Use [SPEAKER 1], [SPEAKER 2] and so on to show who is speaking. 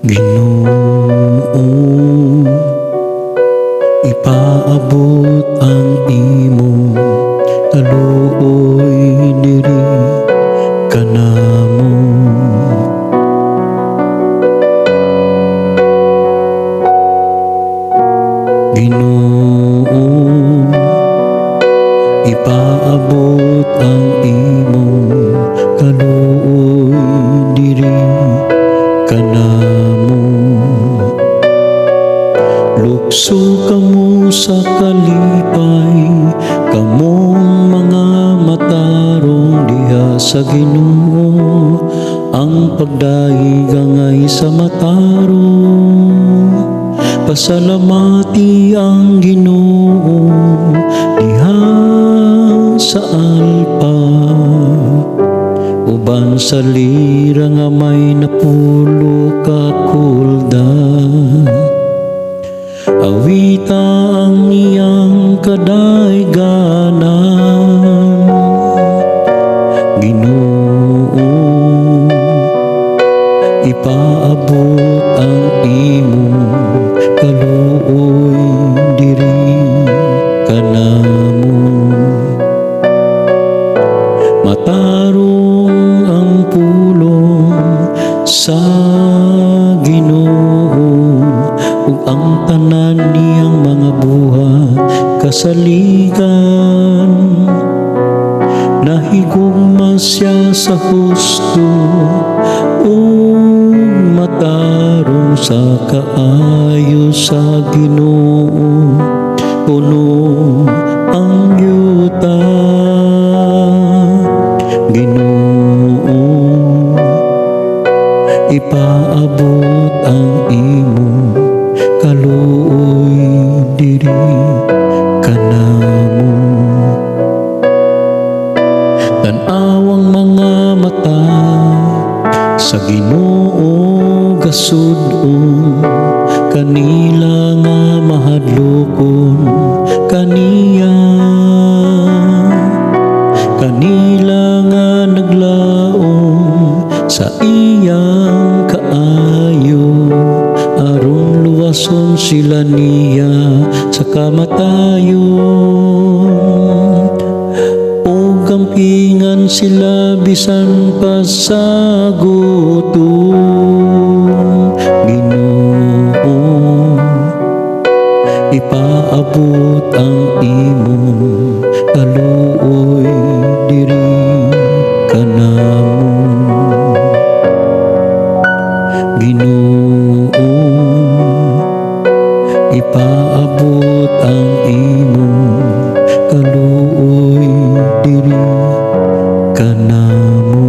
[SPEAKER 1] Ginoo, ipaabot ang imong kaluoy diri kanamo. Ginoo, ipaabot ang imong kaluoy diri kanamo. Lukso kamo sa kalipay, kamong mga matarong diha sa Ginoo. Ang pagdaigangay sa matarong, pasalamati ang Ginoo diha sa alpa. Uban sa lira nga may napulo ka kuldan, awita ang iyang kadaiganan. Ginoo, ipaabot ang imong kaluoy diri kanamo. Matarong ang pulong sa Ginoo, ug ang tanan niyang mga buhat kasaligan. Nahigugma siya sa husto, ug matarong sa kaayo sa Ginoo. Puno ang yuta. Ginoo, ipaabot ang imong kaluoy diri kanamo. Tan-awang mga mata sa Ginoo gasud-on, kanila nga mahadlokon kaniya. Kanila nga naglaom sa iyang kaayo, aron luwason sila niya sa kamatayon. O kampingan sila bisan pa sa gutom. Ginoo, ipaabot ang imong kaluoy diri kanamo. Ginoo, ipaabot ang imong kaluoy diri kanamo.